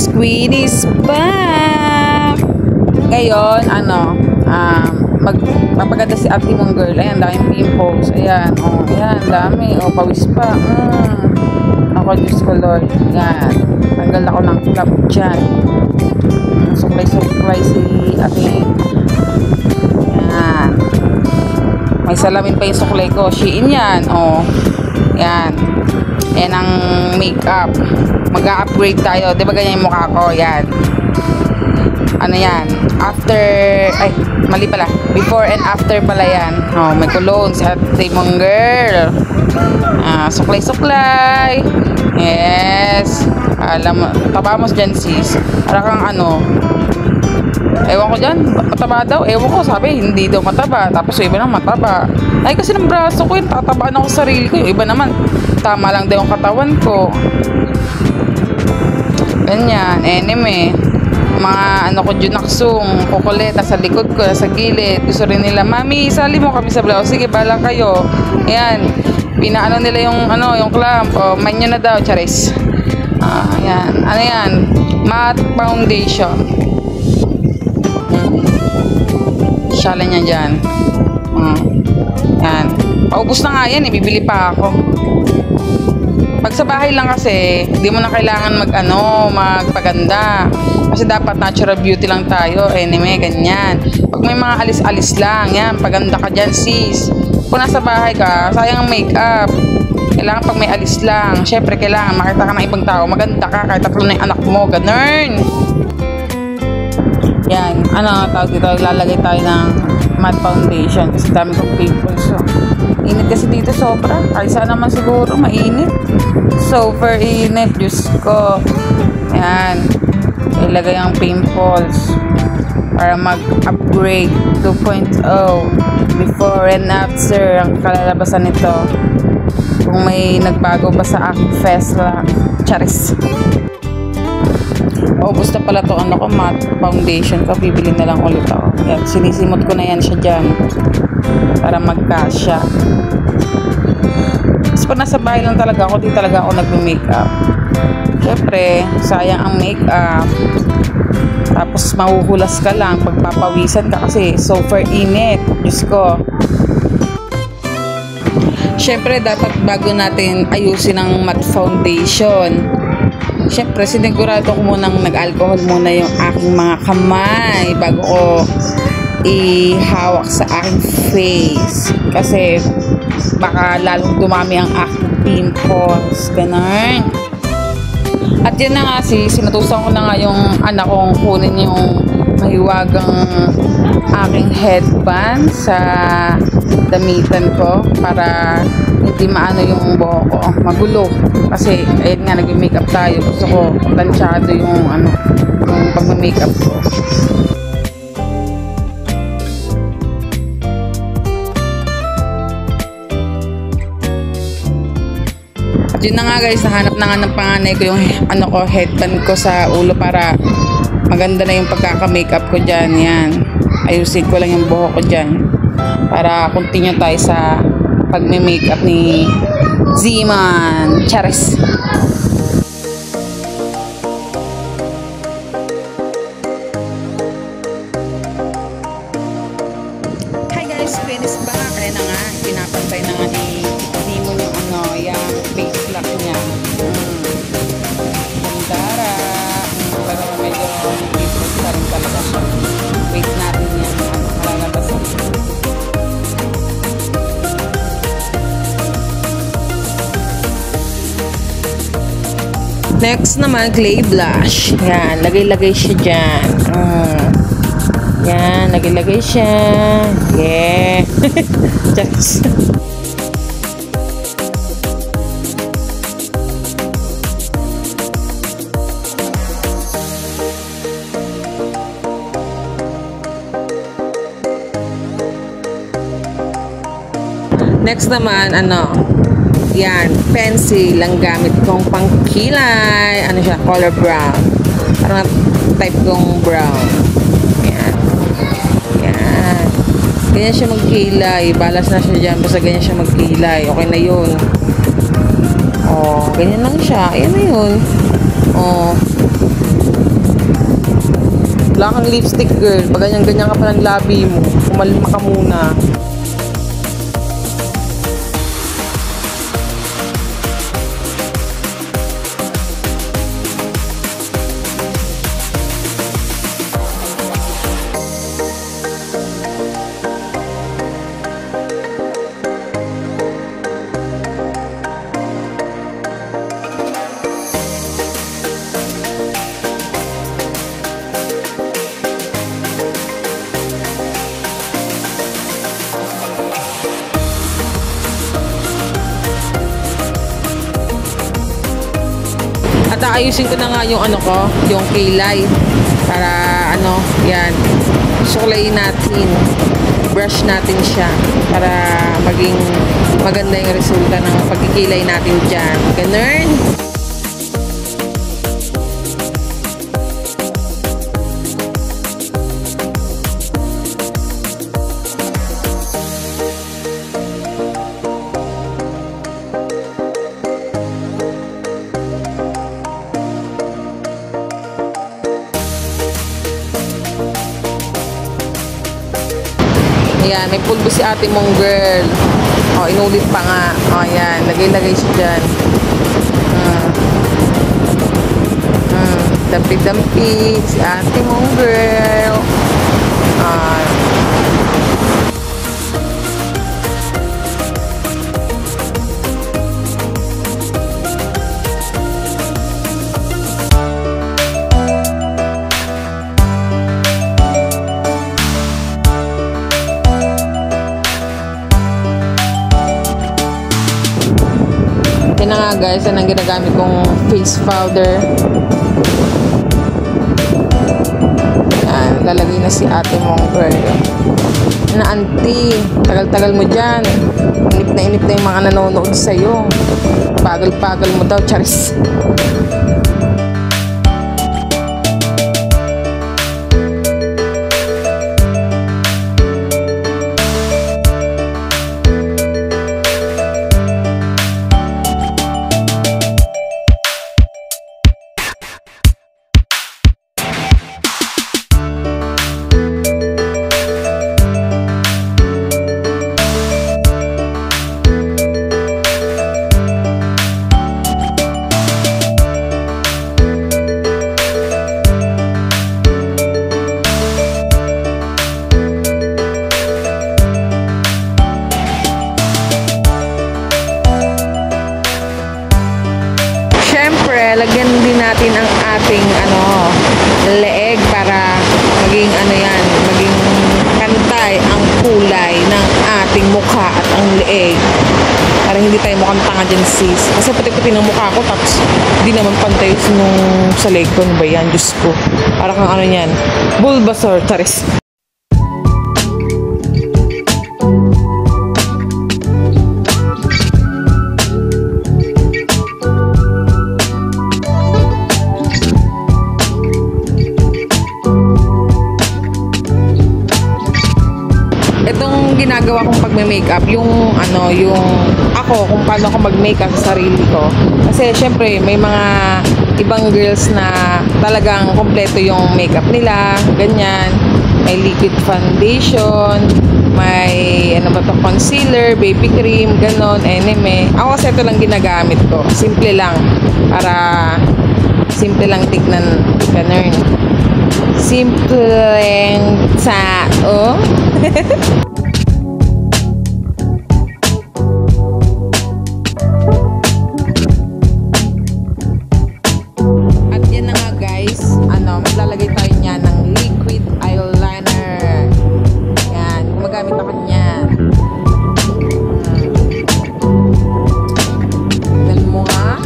guys, Queen is back! Ngayon, magpapaganda si ate mong girl. Ayan, daming pimples. Ayan, ayan, dami. Pawis pa. Ako, Diyos ko Lord. Ayan, tanggal ako ng club dyan. Supply si ate. Ayan. May salamin pa yung suklay ko. Shein yan. Ayan. Ayan ang makeup. Mag-a-upgrade tayo. Diba ganyan yung mukha ko? Yan. Ano yan? After, ay, mali pala. Before and after pala yan. May cologne sa ate mong girl. Suklay. Yes. Alam mo, taba mo dyan sis. Para kang ewan ko dyan, mataba daw. Ewan ko, sabi, hindi daw mataba. Tapos yung iba naman mataba. Ay, kasi ng braso ko yun, tatabaan ako sa sarili ko. Yung iba naman, tama lang daw yung katawan ko. Ganyan, anime. Mga ko junaksong, kukuleta sa likod ko, sa gilid. Gusto rin nila, mami, isali mo kami sa vlog. Sige, bala kayo. Ayan, pinaano nila yung clamp. Manyo na daw, charis. Ayan, ano yan? Matte foundation. Shala niya dyan. Yan. Paubos na nga yan, bibili pa ako. Pag sa bahay lang kasi, di mo na kailangan magpaganda. Kasi dapat natural beauty lang tayo. Anime, ganyan. Pag may mga alis-alis lang, yan, paganda ka dyan, sis. Kung nasa bahay ka, sayang ang makeup. Kailangan pag may alis lang. Syempre, kailangan makita ka ng ibang tao. Maganda ka, kahit tatlo na yung anak mo. Ganun. Yan, tawag dito, lalagay tayo ng matte foundation kasi dami kong pimples. So, init kasi dito sobra. Kaysa naman siguro mainit. Super init, Diyos ko. Yan, ilagay ang pimples para mag-upgrade 2.0 before and after ang kalalabasan nito. Kung may nagbago ba sa aking face lang. Charis. Gusto pala to matte foundation ko. Bibili na lang ulit ako. Yan, sinisimot ko na yan siya dyan para magkasya. Kasi pag nasa bahay lang talaga ako, di talaga ako nagme-makeup. Syempre, sayang ang makeup. Tapos mahuhulas ka lang, pagpapawisan ka kasi super init. Diyos ko. Syempre, dapat bago natin ayusin ang matte foundation, syempre, sinigurado ko munang nag-alcohol muna yung aking mga kamay bago ko ihawak sa aking face. Kasi baka lalong dumami ang aking pimples. Ganun. At yan na nga sinutusan ko na nga yung anak kong kunin yung mahiwagang aking headband sa damitan ko para hindi maano yung buhok ko, magulo. Kasi ayun nga, nag-makeup tayo. Gusto ko planchado yung yung pag-makeup ko. At yun na nga guys, nahanap na nga ng panganay ko yung headband ko sa ulo para maganda na yung pagkaka-makeup ko dyan. Yan, ayusin ko lang yung buhok ko dyan para continue tayo sa pag-makeup ni Ziman. Charis. Hi guys, Queen is back. Kaya na nga, pinapantay na nga ni Ziman yung face lock niya. Mandara. Pero medyo different pa rin talaga siya. Wait natin yan. Malalabasan. Next naman, clay blush. Yan, lagay-lagay siya dyan. Yan, lagay-lagay siya. Yeah. Just. Next naman, yan, pencil ang gamit kong pangkilay. Siya, color brown. Parang type kong brown. Yan. Yan. Ganyan siya magkilay. Balas na siya dyan. Basta ganyan siya magkilay. Okay na yun. Ganyan lang siya. Ayan na yun. Wala kang lipstick, girl. Pag ganyan-ganyan ka pa ng labi mo, kumalma ka muna. At ayusin ko na nga yung ano ko, yung kilay. Para ano, yan. Suklayin natin. Brush natin siya. Para maging maganda yung resulta ng pagkikilay natin dyan. Ganun. Ayan, may pulbo si ate mong girl. O, inulit pa nga. O, ayan, lagay-lagay siya dyan. Dampi-dampi si ate mong girl. Yan na nga guys, yan ang ginagamit kong face powder. Yan, lalagay na si ate mong girl. Na auntie, tagal-tagal mo dyan. Inip na yung mga nanonood sa'yo. Pagal-pagal mo daw, charis. Lagyan din natin ang ating leeg para maging maging pantay ang kulay ng ating mukha at ang leeg. Para hindi tayo mukhang tanga dyan sis. Kasi puti-puti ng mukha ko tapos hindi naman pantay nung sa leg ko. Ano ba yan? Diyos ko. Para kang yan. Bulbasaur. Charis. Ginagawa kong pagme-makeup yung ako kung paano ako mag-makeup sa sarili ko kasi syempre may mga ibang girls na talagang kompleto yung makeup nila, ganyan, may liquid foundation, may concealer, baby cream, ganon, eneme. Ako kasi ito lang ginagamit ko, simple lang tignan, ganun, simpleng tao. Maglalagay tayo niyan ng liquid eyeliner. Yan, gumagamit ako niyan. Tignan mo nga.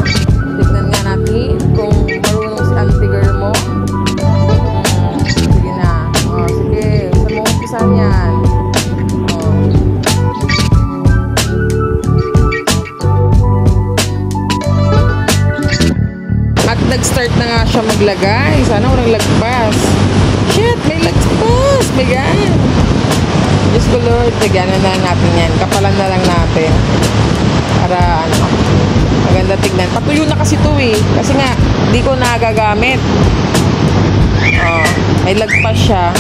Tignan nga natin kung marunong si auntie girl mo. Sige na. Sige. Saan mo umpisan yan? At nag-start na nga siya maglagay. Sana walang lagpas. Shit, may lagpas. My God. Diyos ko Lord, lagyanan na lang natin yan. Kapalan na lang natin. Para maganda tignan. Patuyo na kasi ito eh. Kasi nga, di ko nagagamit. Oh, may lagpas siya.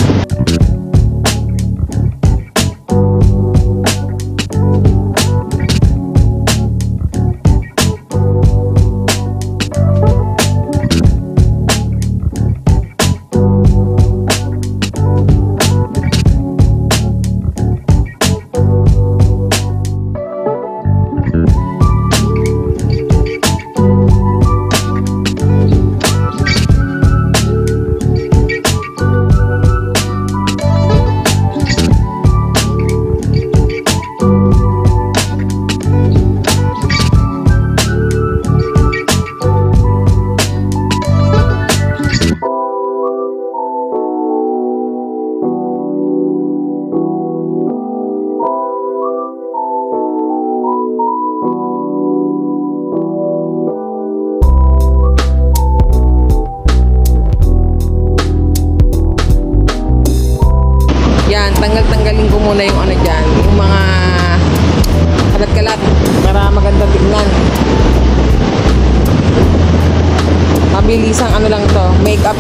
Yan, tanggalin ko muna yung ano dyan, yung mga kalat-kalat para maganda tignan. Mabilisang ano lang to, makeup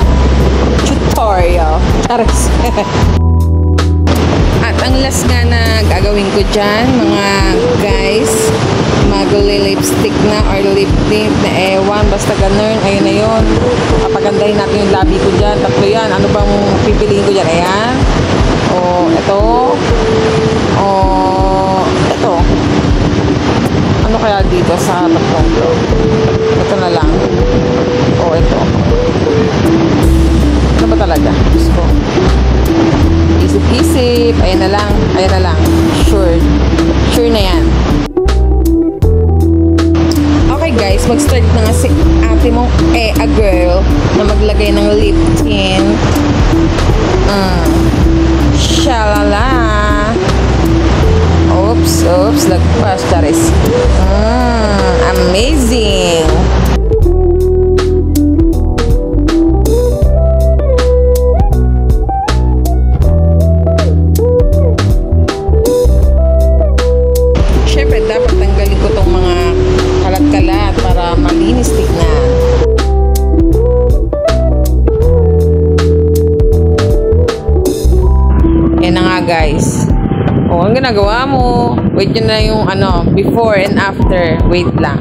tutorial. Charis. At ang last nga na gagawin ko dyan, mga guys, mag-lipstick na or lip tint na ewan, basta ganun, ayun na yun. Papagandahin natin yung labi ko dyan. Tatlo yan, ano bang pipiliin ko dyan? Ayan. O, ito. O, ito. Ano kaya dito sa tatlong to? Ito na lang. O, ito. Ano ba talaga? Diyos ko. Isip-isip. Ayan na lang. Ayan na lang. Sure. Sure na yan. Okay guys, mag-start na nga si ate mong a girl na maglagay ng lip tint. Shalala. Oops, lagpas, charis. Amazing. Siyempre, dapat tanggalin ko tong mga kalat-kalat para malinis tignan. Yan na nga guys. O, ang ginagawa mo. Wait nyo na yung ano, before and after. Wait lang.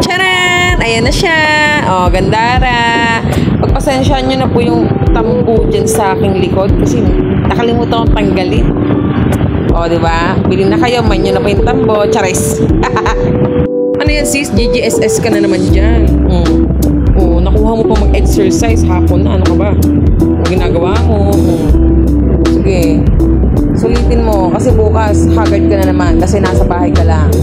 Charan! Ayan na siya. O, gandara. Pagpasensyahan nyo na po yung tambo dyan sa aking likod kasi nakalimutan kong tanggalin. O, diba? Bili na kayo. Man nyo na po yung tambo. Charis. Ano yan sis? GGSS ka na naman dyan. O, nakuha mo pa mag-exercise hapon na. Ano ka ba? Ang ginagawa mo. Sige. Sulitin mo kasi bukas haggard ka na naman kasi nasa bahay ka lang.